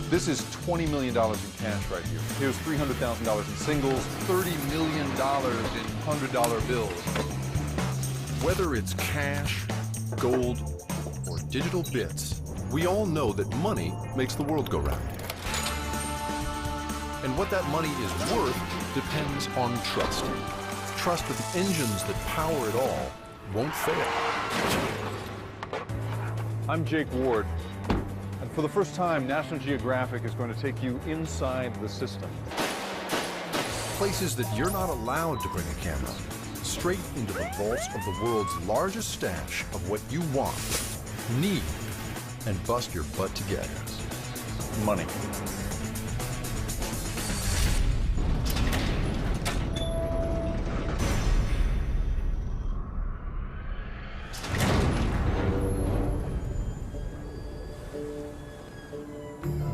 This is $20 million in cash right here. Here's $300,000 in singles, $30 million in $100 bills. Whether it's cash, gold, or digital bits, we all know that money makes the world go round. And what that money is worth depends on trust. Trust that the engines that power it all won't fail. I'm Jake Ward, and for the first time, National Geographic is going to take you inside the system. Places that you're not allowed to bring a camera, straight into the vaults of the world's largest stash of what you want, need, and bust your butt to get. Money.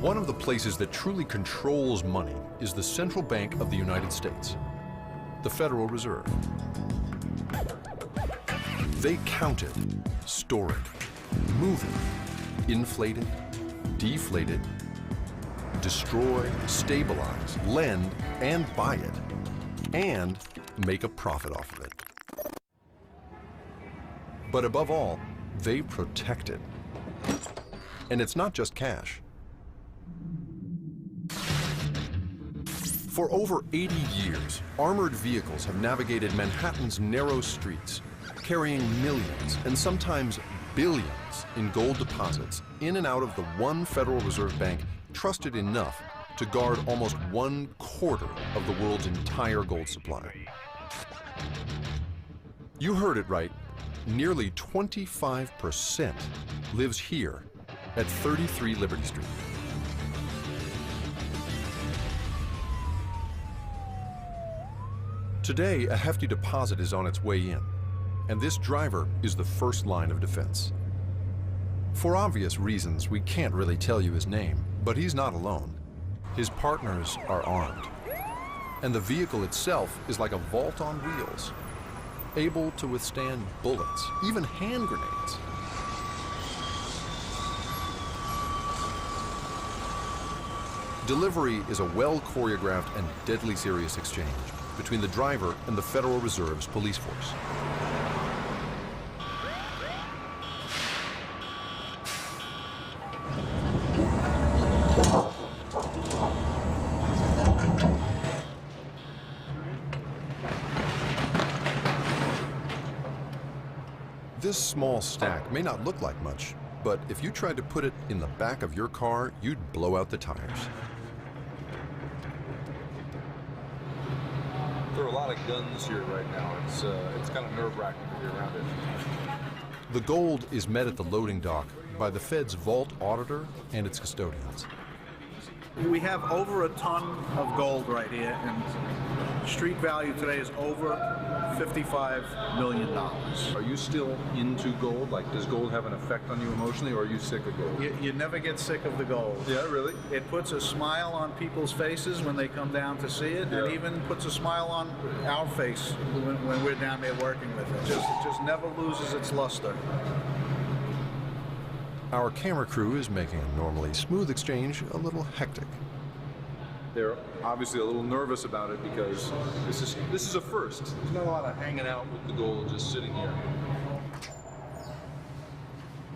One of the places that truly controls money is the Central Bank of the United States, the Federal Reserve. They count it, store it, move it, inflate it, deflate it, destroy, stabilize, lend, and buy it, and make a profit off of it. But above all, they protect it. And it's not just cash. For over 80 years, armored vehicles have navigated Manhattan's narrow streets, carrying millions and sometimes billions in gold deposits in and out of the one Federal Reserve Bank trusted enough to guard almost 1/4 of the world's entire gold supply. You heard it right. Nearly 25% lives here at 33 Liberty Street. Today, a hefty deposit is on its way in, and this driver is the first line of defense. For obvious reasons, we can't really tell you his name, but he's not alone. His partners are armed, and the vehicle itself is like a vault on wheels, able to withstand bullets, even hand grenades. Delivery is a well-choreographed and deadly serious exchange between the driver and the Federal Reserve's police force. This small stack may not look like much, but if you tried to put it in the back of your car, you'd blow out the tires. There are a lot of guns here right now. It's kind of nerve-wracking to be around it. The gold is met at the loading dock by the Fed's vault auditor and its custodians. We have over a ton of gold right here, and street value today is over $55 million. Are you still into gold? Like, does gold have an effect on you emotionally, or are you sick of gold? You never get sick of the gold. Yeah, really? It puts a smile on people's faces when they come down to see it, and even puts a smile on our face when we're down there working with it. It just never loses its luster. Our camera crew is making a normally smooth exchange a little hectic. They're obviously a little nervous about it because this is a first. There's not a lot of hanging out with the gold just sitting here.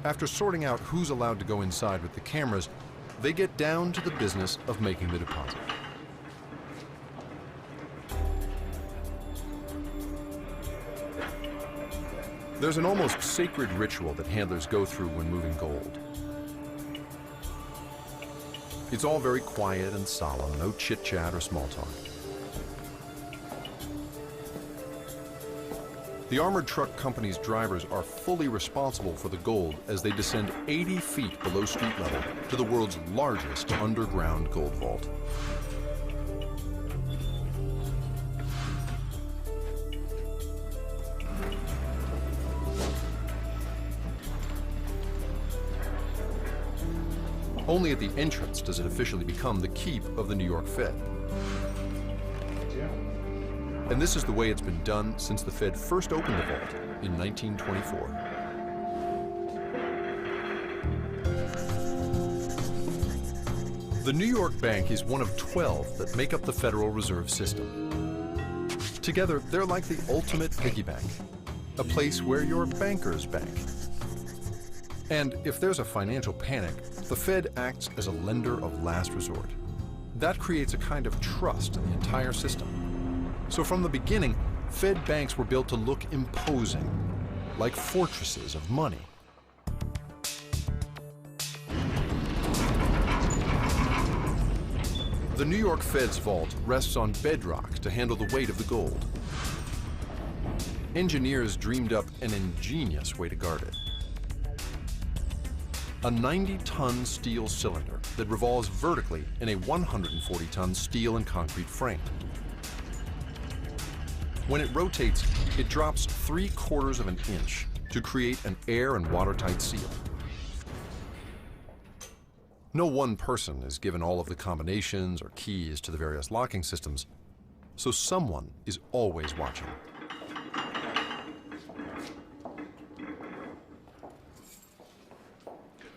After sorting out who's allowed to go inside with the cameras, they get down to the business of making the deposit. There's an almost sacred ritual that handlers go through when moving gold. It's all very quiet and solemn, no chit-chat or small talk. The armored truck company's drivers are fully responsible for the gold as they descend 80 feet below street level to the world's largest underground gold vault. Only at the entrance does it officially become the keep of the New York Fed. And this is the way it's been done since the Fed first opened the vault in 1924. The New York Bank is one of 12 that make up the Federal Reserve System. Together, they're like the ultimate piggy bank, a place where your bankers bank. And if there's a financial panic, the Fed acts as a lender of last resort. That creates a kind of trust in the entire system. So from the beginning, Fed banks were built to look imposing, like fortresses of money. The New York Fed's vault rests on bedrock to handle the weight of the gold. Engineers dreamed up an ingenious way to guard it. A 90-ton steel cylinder that revolves vertically in a 140-ton steel and concrete frame. When it rotates, it drops 3/4 of an inch to create an air and watertight seal. No one person is given all of the combinations or keys to the various locking systems, so someone is always watching.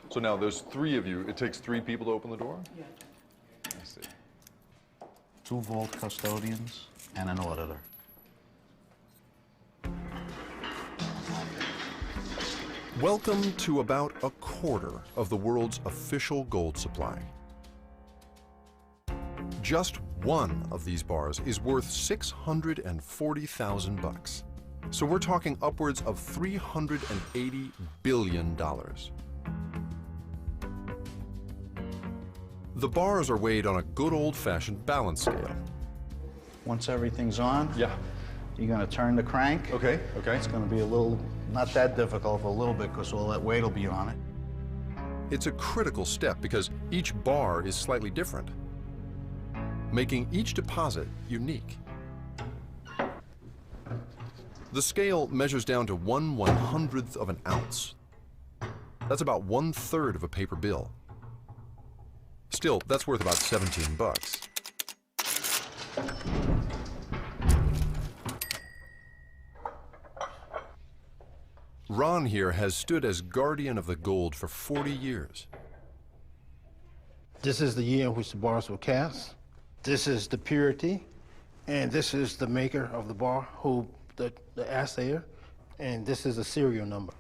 So now there's 3 of you. It takes 3 people to open the door? Yeah. I see. 2 vault custodians and an auditor. Welcome to about a quarter of the world's official gold supply. Just one of these bars is worth $640,000. So we're talking upwards of $380 billion. The bars are weighed on a good old-fashioned balance scale. Once everything's on, Yeah. you're going to turn the crank. Okay, okay. It's going to be a little, not that difficult, but a little bit, because all that weight will be on it. It's a critical step because each bar is slightly different, making each deposit unique. The scale measures down to 1/100th of an ounce. That's about 1/3 of a paper bill. Still, that's worth about $17. Ron here has stood as guardian of the gold for 40 years. This is the year in which the bars were cast. This is the purity, and this is the maker of the bar, the assayer, and this is a serial number.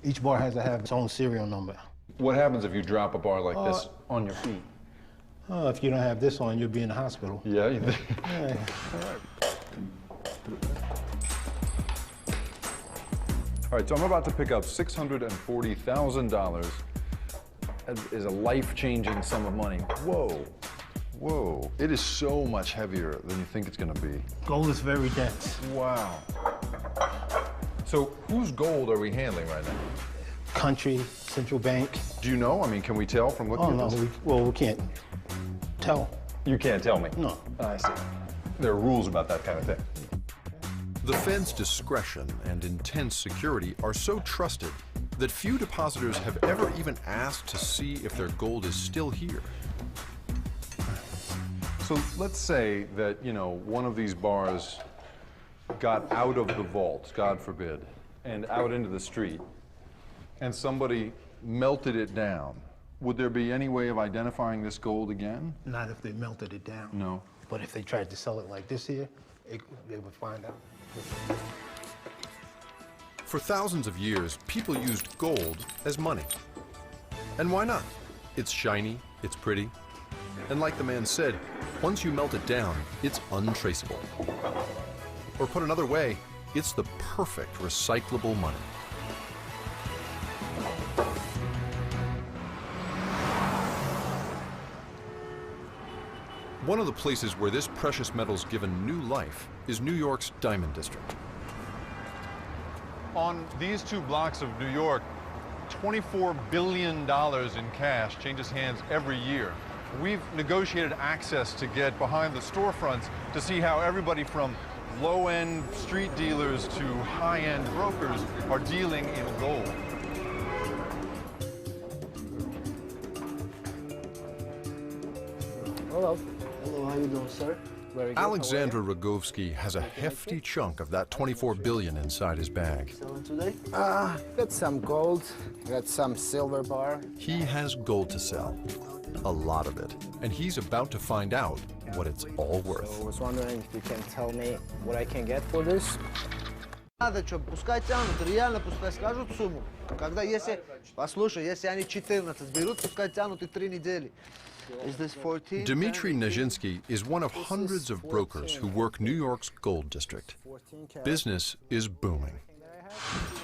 Each bar has to have its own serial number. What happens if you drop a bar like this on your feet? If you don't have this on, you'll be in the hospital. Yeah, you think? Yeah. All right, so I'm about to pick up $640,000. That is a life-changing sum of money. Whoa, whoa. It is so much heavier than you think it's gonna be. Gold is very dense. Wow. So whose gold are we handling right now? Country, central bank. Do you know? I mean, can we tell from looking Oh, at no, this? we can't tell. You can't tell me? No. I see. There are rules about that kind of thing. The Fed's discretion and intense security are so trusted that few depositors have ever even asked to see if their gold is still here. So let's say that, you know, one of these bars got out of the vault, God forbid, and out into the street, and somebody melted it down. Would there be any way of identifying this gold again? Not if they melted it down. No. But if they tried to sell it like this here, they would find out. For thousands of years, people used gold as money. And why not? It's shiny, it's pretty, and like the man said, once you melt it down, it's untraceable. Or put another way, it's the perfect recyclable money. One of the places where this precious metal's given new life is New York's Diamond District. On these 2 blocks of New York, $24 billion in cash changes hands every year. We've negotiated access to get behind the storefronts to see how everybody from low-end street dealers to high-end brokers are dealing in gold. Hello. Hello, how you doing, sir? Very good. Alexandra Rogovsky has a hefty chunk of that $24 billion inside his bag. Selling today? Got some gold, got some silver bar. He has gold to sell. a lot of it, and he's about to find out what it's all worth. So I was wondering if you can tell me what I can get for this. Надо что, пускай тянут, реально пускай скажут сумму. Когда если, послушай, если они 14 берут, пускай тянут и 3 недели. Is this 14? Dmitry Nezhinsky is one of hundreds of brokers who work New York's gold district. Business is booming.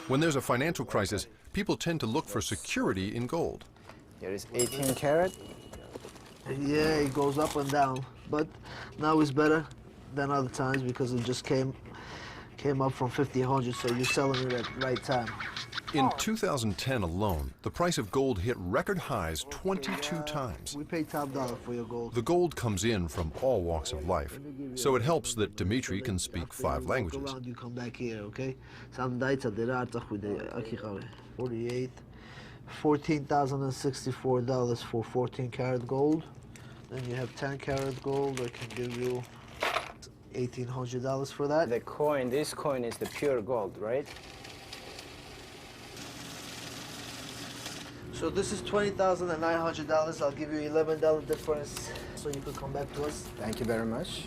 When there's a financial crisis, people tend to look for security in gold. Here is 18 karat. Yeah, it goes up and down, but now it's better than other times because it just came up from 1,500, so you're selling it at the right time. In 2010 alone, the price of gold hit record highs 22 times. We pay top dollar for your gold. The gold comes in from all walks of life, so it helps that Dmitry can speak 5 languages. Around, you come back here, okay? 48, $14,064 for 14 karat gold. Then you have 10 karat gold. I can give you $1,800 for that. The coin, this coin is the pure gold, right? So this is $20,900. I'll give you $11 difference, so you could come back to us. Thank you very much.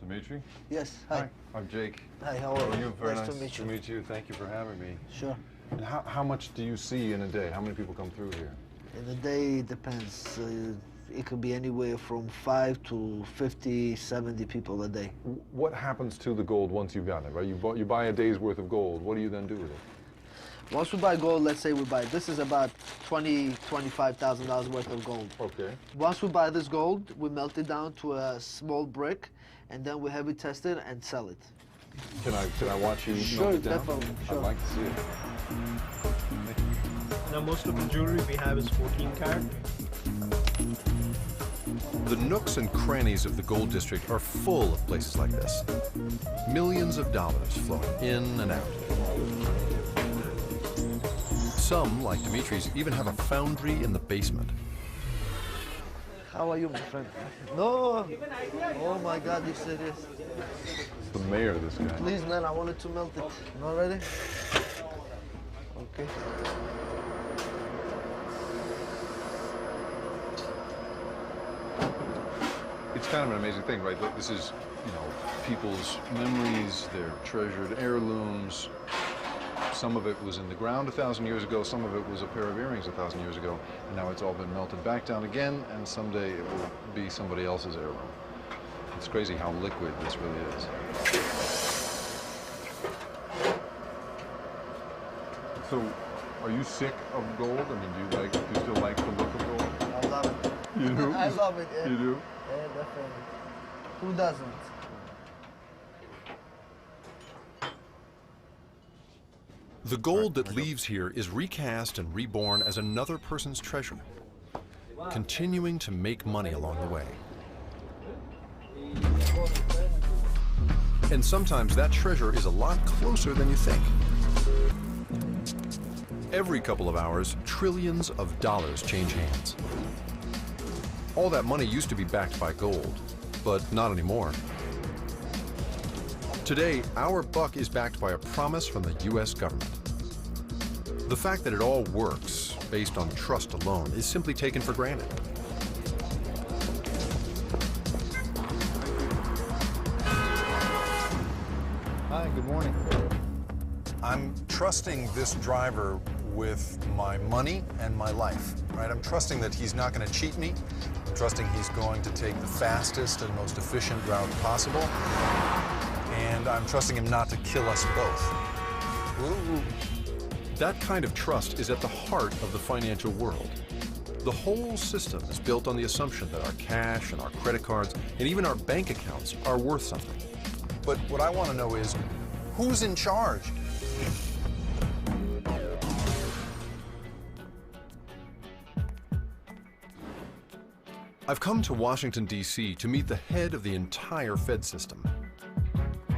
Dimitri? Yes. Hi. I'm Jake. Hi. How are you? Very nice nice to meet you. to meet you. Thank you for having me. Sure. And how much do you see in a day? How many people come through here? In a day, it depends. It could be anywhere from 5 to 50, 70 people a day. What happens to the gold once you've got it, right? You buy a day's worth of gold. What do you then do with it? Once we buy gold, let's say we buy, this is about $25,000 worth of gold. Okay. Once we buy this gold, we melt it down to a small brick, and then we have it tested and sell it. Can I watch you Sure, melt it down? definitely, sure. I'd like to see it. Now most of the jewelry we have is 14 karat. The nooks and crannies of the gold district are full of places like this. Millions of dollars flowing in and out. Some, like Dimitri's, even have a foundry in the basement. How are you, my friend? No! Oh my God, you serious? It's the mayor, this guy. Please, man, I wanted to melt it. Not ready? Okay. It's kind of an amazing thing, right? This is, people's memories, their treasured heirlooms. Some of it was in the ground 1,000 years ago, some of it was a pair of earrings 1,000 years ago, and now it's all been melted back down again, and someday it will be somebody else's heirloom. It's crazy how liquid this really is. So, are you sick of gold? I mean, do you still like the look of gold? I love it. You do? I love it, yeah. You do? Yeah, definitely. Who doesn't? The gold that leaves here is recast and reborn as another person's treasure, continuing to make money along the way. And sometimes that treasure is a lot closer than you think. Every couple of hours, trillions of dollars change hands. All that money used to be backed by gold, but not anymore. Today, our buck is backed by a promise from the U.S. government. The fact that it all works based on trust alone is simply taken for granted. Hi, good morning. I'm trusting this driver with my money and my life, right? I'm trusting that he's not going to cheat me. I'm trusting he's going to take the fastest and most efficient route possible. And I'm trusting him not to kill us both. Ooh. That kind of trust is at the heart of the financial world. The whole system is built on the assumption that our cash and our credit cards and even our bank accounts are worth something. But what I want to know is, who's in charge? I've come to Washington, D.C. to meet the head of the entire Fed system.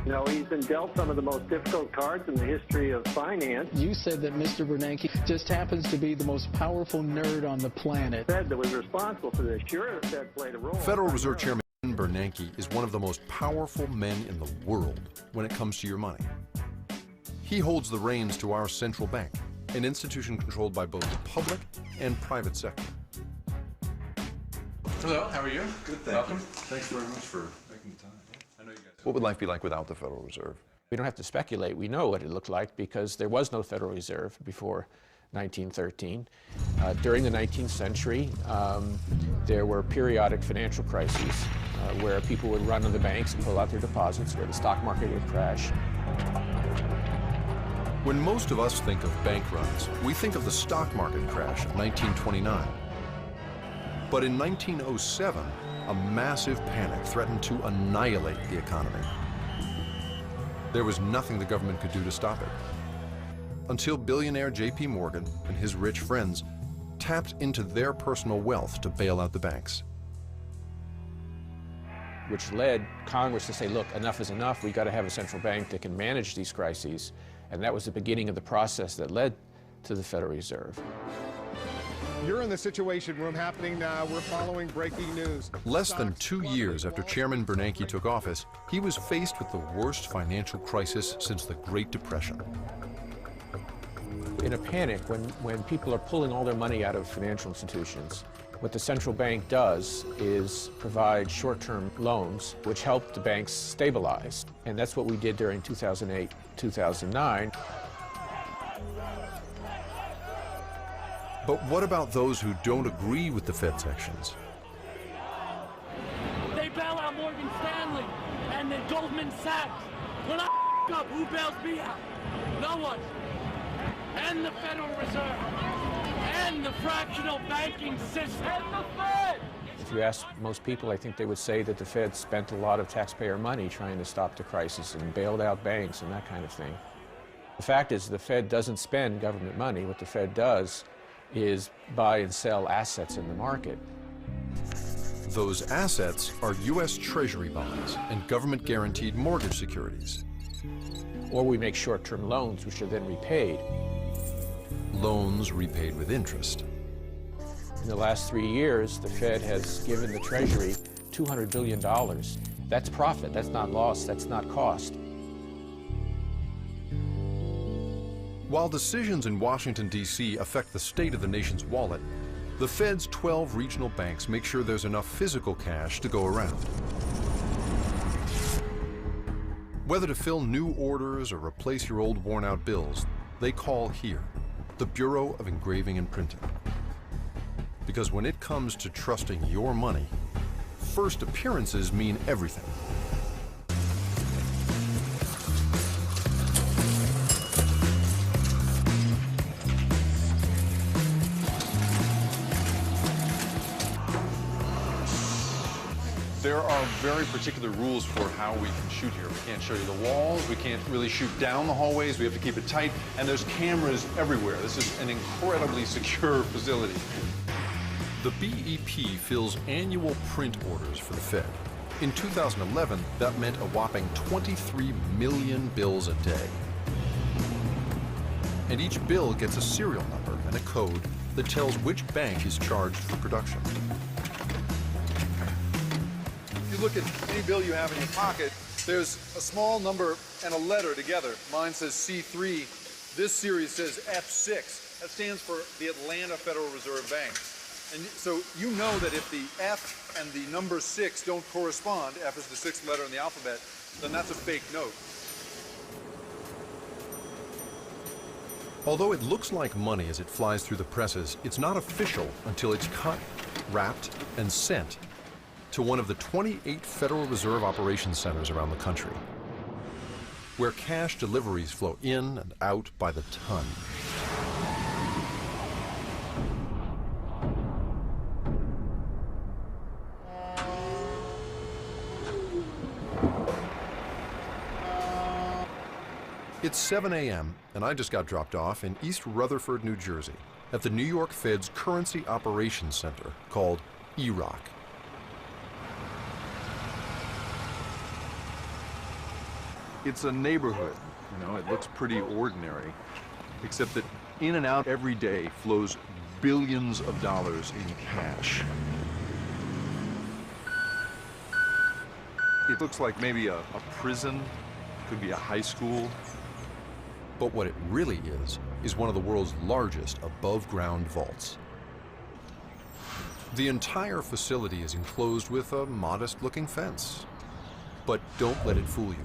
You know, he's been dealt some of the most difficult cards in the history of finance. You said that Mr. Bernanke just happens to be the most powerful nerd on the planet. The Fed that was responsible for this. Sure, the Fed played a role. Federal Reserve Chairman Bernanke is one of the most powerful men in the world when it comes to your money. He holds the reins to our central bank, an institution controlled by both the public and private sector. Hello, how are you? Good, thank Welcome. you. Thanks very much for making the time. I know you guys. What would life be like without the Federal Reserve? We don't have to speculate. We know what it looked like because there was no Federal Reserve before 1913. During the 19th century, there were periodic financial crises where people would run to the banks and pull out their deposits, where the stock market would crash. When most of us think of bank runs, we think of the stock market crash of 1929. But in 1907, a massive panic threatened to annihilate the economy. There was nothing the government could do to stop it, until billionaire J.P. Morgan and his rich friends tapped into their personal wealth to bail out the banks. Which led Congress to say, look, enough is enough. We've got to have a central bank that can manage these crises. And that was the beginning of the process that led to the Federal Reserve. You're in the Situation Room happening now. We're following breaking news. Less than 2 years after Chairman Bernanke took office, he was faced with the worst financial crisis since the Great Depression. In a panic, when people are pulling all their money out of financial institutions, what the central bank does is provide short-term loans, which help the banks stabilize. And that's what we did during 2008, 2009. But what about those who don't agree with the Fed's actions? They bail out Morgan Stanley and then Goldman Sachs. When I up, who bails me out? No one. And the Federal Reserve. And the fractional banking system. And the Fed! If you ask most people, I think they would say that the Fed spent a lot of taxpayer money trying to stop the crisis and bailed out banks and that kind of thing. The fact is the Fed doesn't spend government money. What the Fed does is buy and sell assets in the market. Those assets are U.S. Treasury bonds and government-guaranteed mortgage securities. Or we make short-term loans, which are then repaid. Loans repaid with interest. In the last 3 years, the Fed has given the Treasury $200 billion. That's profit, that's not loss, that's not cost. While decisions in Washington, D.C. affect the state of the nation's wallet, the Fed's 12 regional banks make sure there's enough physical cash to go around. Whether to fill new orders or replace your old worn-out bills, they call here, the Bureau of Engraving and Printing. Because when it comes to trusting your money, first appearances mean everything. There are very particular rules for how we can shoot here. We can't show you the walls, we can't really shoot down the hallways, we have to keep it tight, and there's cameras everywhere. This is an incredibly secure facility. The BEP fills annual print orders for the Fed. In 2011, that meant a whopping 23 million bills a day. And each bill gets a serial number and a code that tells which bank is charged for production. If you look at any bill you have in your pocket, there's a small number and a letter together. Mine says C3. This series says F6. That stands for the Atlanta Federal Reserve Bank. And so you know that if the F and the number 6 don't correspond, F is the 6th letter in the alphabet, then that's a fake note. Although it looks like money as it flies through the presses, it's not official until it's cut, wrapped, and sent to one of the 28 Federal Reserve operations centers around the country, where cash deliveries flow in and out by the ton. It's 7 a.m., and I just got dropped off in East Rutherford, New Jersey, at the New York Fed's Currency Operations Center, called EROC. It's a neighborhood, you know, it looks pretty ordinary, except that in and out every day flows billions of dollars in cash. It looks like maybe a prison, could be a high school. But what it really is one of the world's largest above-ground vaults. The entire facility is enclosed with a modest-looking fence. But don't let it fool you.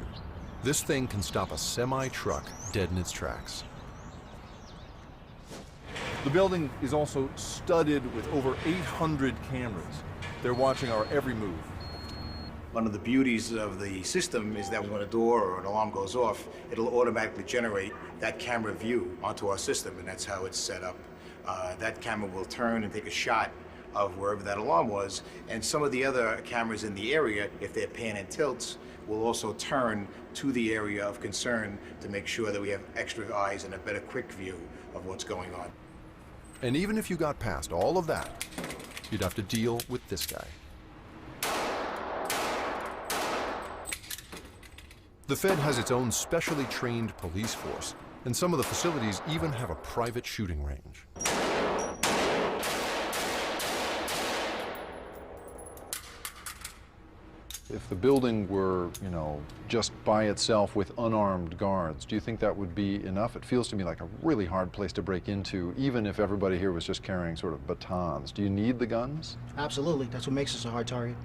This thing can stop a semi-truck dead in its tracks. The building is also studded with over 800 cameras. They're watching our every move. One of the beauties of the system is that when a door or an alarm goes off, it'll automatically generate that camera view onto our system, and that's how it's set up. That camera will turn and take a shot of wherever that alarm was, and some of the other cameras in the area, if they're pan and tilts, will also turn to the area of concern to make sure that we have extra eyes and a better quick view of what's going on. And even if you got past all of that, you'd have to deal with this guy. The Fed has its own specially trained police force, and some of the facilities even have a private shooting range. If the building were, just by itself with unarmed guards, do you think that would be enough? It feels to me like a really hard place to break into, even if everybody here was just carrying sort of batons. Do you need the guns? Absolutely. That's what makes us a hard target.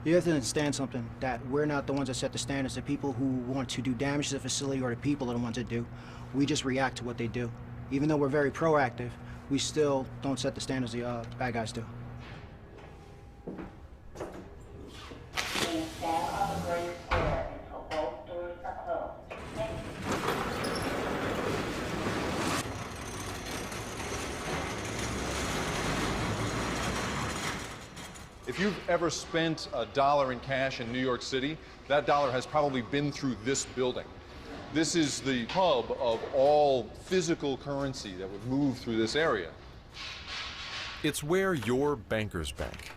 You have to understand something, that we're not the ones that set the standards. The people who want to do damage to the facility or the people are the ones that do. We just react to what they do. Even though we're very proactive, we still don't set the standards the bad guys do. If you've ever spent $1 in cash in New York City, that dollar has probably been through this building. This is the hub of all physical currency that would move through this area. It's where your bankers bank.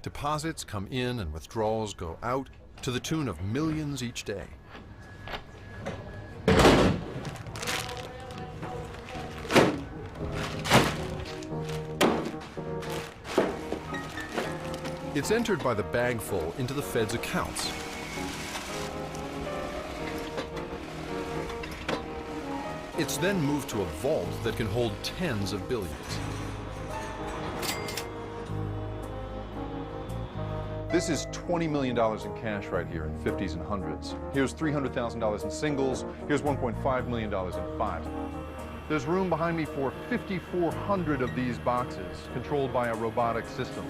Deposits come in and withdrawals go out to the tune of millions each day. It's entered by the bagful into the Fed's accounts. It's then moved to a vault that can hold tens of billions. This is $20 million in cash right here in 50s and 100s. Here's $300,000 in singles. Here's $1.5 million in fives. There's room behind me for 5,400 of these boxes, controlled by a robotic system.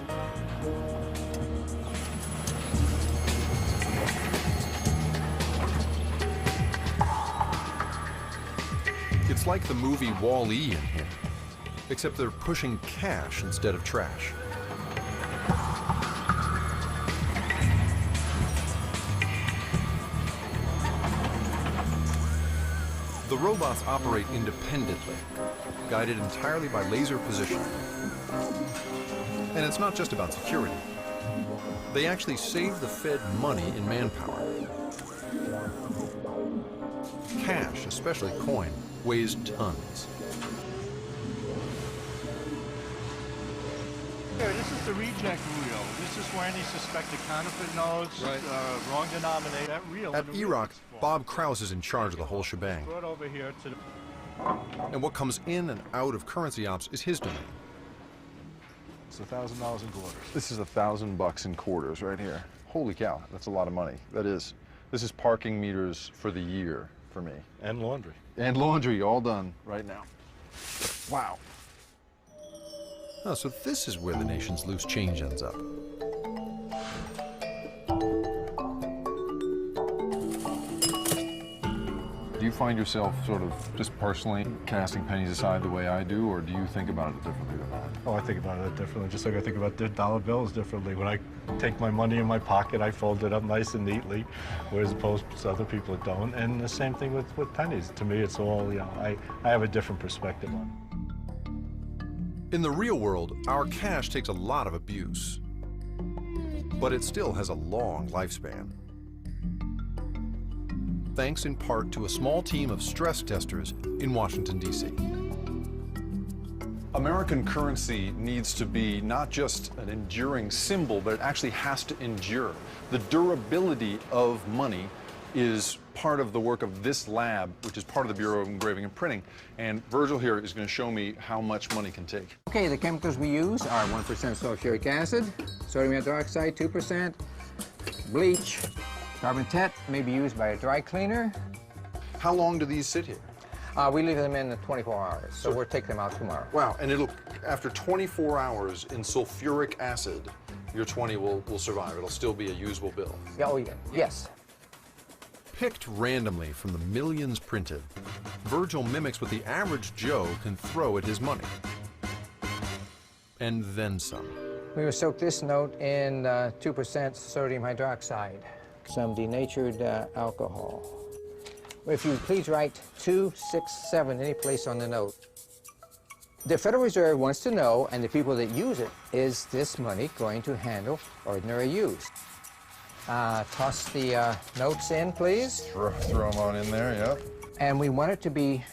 It's like the movie Wall-E in here, except they're pushing cash instead of trash. The robots operate independently, guided entirely by laser positioning. And it's not just about security. They actually save the Fed money in manpower. Cash, especially coin, weighs tons. Here, this is the reject reel. This is for any suspected counterfeit notes, wrong denominator. That reel. At EROC, Bob Krause is in charge of the whole shebang. Brought over here to the... And what comes in and out of currency ops is his domain. It's $1,000 in quarters. This is $1,000 in quarters right here. Holy cow, that's a lot of money. That is. This is parking meters for the year for me. And laundry. And laundry, all done right now. Wow. Oh, so this is where the nation's loose change ends up. Do you find yourself sort of just personally casting pennies aside the way I do, or do you think about it differently than that? Oh, I think about it differently, just like I think about the dollar bills differently. When I take my money in my pocket, I fold it up nice and neatly, whereas opposed to other people that don't. And the same thing with pennies. To me, it's all, I have a different perspective on it. In the real world, our cash takes a lot of abuse, but it still has a long lifespan. Thanks in part to a small team of stress testers in Washington, D.C. American currency needs to be not just an enduring symbol, but it actually has to endure. The durability of money is part of the work of this lab, which is part of the Bureau of Engraving and Printing. And Virgil here is going to show me how much money can take. Okay, the chemicals we use are 1% sulfuric acid, sodium hydroxide 2%, bleach, carbon tet may be used by a dry cleaner. How long do these sit here? We leave them in 24 hours, so we'll take them out tomorrow. Wow, and it'll, after 24 hours in sulfuric acid, your 20 will survive. It'll still be a usable bill. Oh, yeah. Yes. Picked randomly from the millions printed, Virgil mimics what the average Joe can throw at his money. And then some. We will soak this note in 2% sodium hydroxide, some denatured alcohol. If you please write 267 any place on the note. The Federal Reserve wants to know, and the people that use it, is this money going to handle ordinary use? Toss the notes in, please. Throw them on in there, yep. And we want it to be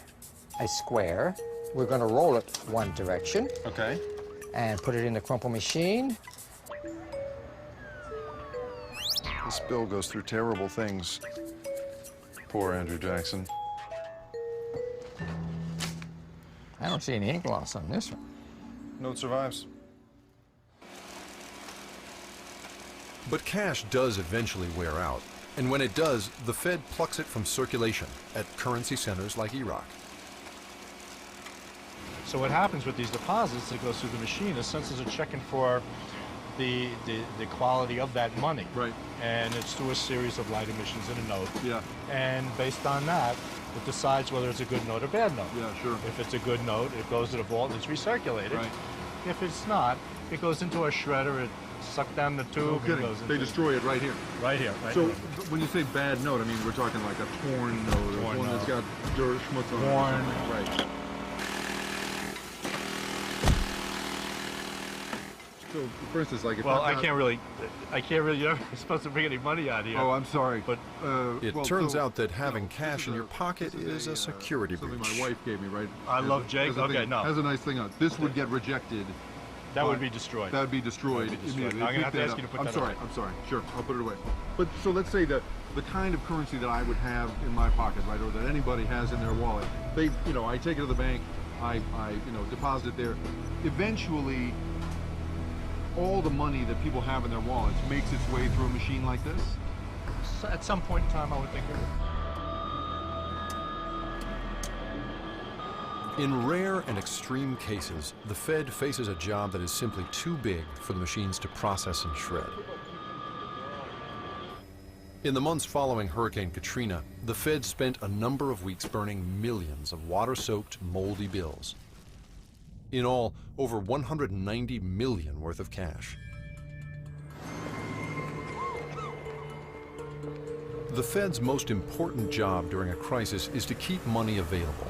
a square. We're going to roll it one direction. Okay. And put it in the crumple machine. This bill goes through terrible things. Poor Andrew Jackson. I don't see any ink loss on this one. Note survives. But cash does eventually wear out. And when it does, the Fed plucks it from circulation at currency centers like Iraq. So what happens with these deposits that goes through the machine is sensors are checking for the quality of that money. Right. And it's through a series of light emissions in a note. Yeah. And based on that, it decides whether it's a good note or bad note. Yeah, sure. If it's a good note, it goes to the vault and it's recirculated. Right. If it's not, it goes into a shredder, it sucks down the tube. No and kidding. goes into They destroy it right here. Right here. Right So here. when you say bad note, I mean, we're talking like a torn note, or Torn one that's note. got dirt, schmutz on it. Worn. Right. So, for instance, like if Well, I've I can't really, you're not supposed to bring any money out here. Oh, I'm sorry. But It well, turns so- out that having cash in your pocket is a security something breach. my wife gave me, right? I As love a- Jake? as a Okay, thing. no. Has a nice thing on it. This would get rejected. That would but be destroyed. That would be destroyed That would be destroyed. immediately. I'm gonna have Pick to that ask you up. to put I'm that sorry. away. I'm sorry. Sure, I'll put it away. But so let's say that the kind of currency that I would have in my pocket, right, or that anybody has in their wallet, they, you know, I take it to the bank, I deposit it there. Eventually, all the money that people have in their wallets makes its way through a machine like this. So at some point in time, I would think it would. In rare and extreme cases, the Fed faces a job that is simply too big for the machines to process and shred. In the months following Hurricane Katrina, the Fed spent a number of weeks burning millions of water-soaked, moldy bills. In all, over 190 million worth of cash. The Fed's most important job during a crisis is to keep money available.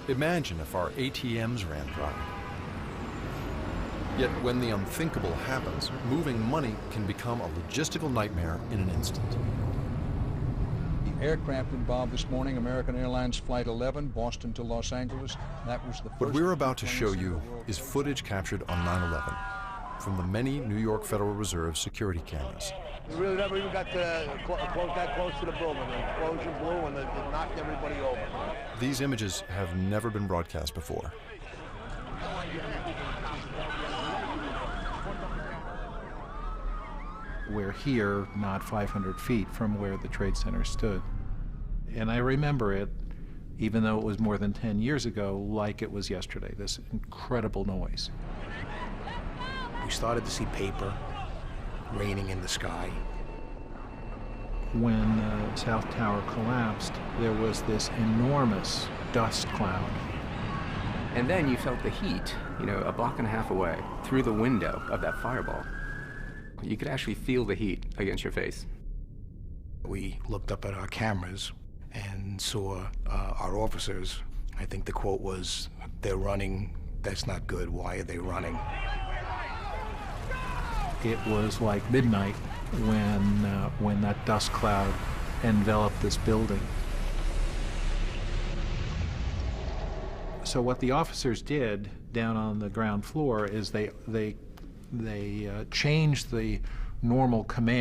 Imagine if our ATMs ran dry. Yet when the unthinkable happens, moving money can become a logistical nightmare in an instant. The aircraft involved this morning, American Airlines Flight 11, Boston to Los Angeles. That was the first. What we're about to show you is footage captured on 9/11 from the many New York Federal Reserve security cameras. We really never even got to that close to the building. The explosion blew and it knocked everybody over. These images have never been broadcast before. We're here, not 500 feet from where the Trade Center stood. And I remember it, even though it was more than 10 years ago, like it was yesterday, this incredible noise. We started to see paper raining in the sky. When the South Tower collapsed, there was this enormous dust cloud. And then you felt the heat, you know, a block and a half away, through the window of that fireball. You could actually feel the heat against your face. We looked up at our cameras and saw our officers. I think the quote was, "They're running, that's not good, why are they running?" It was like midnight when that dust cloud enveloped this building. So what the officers did down on the ground floor is they changed the normal command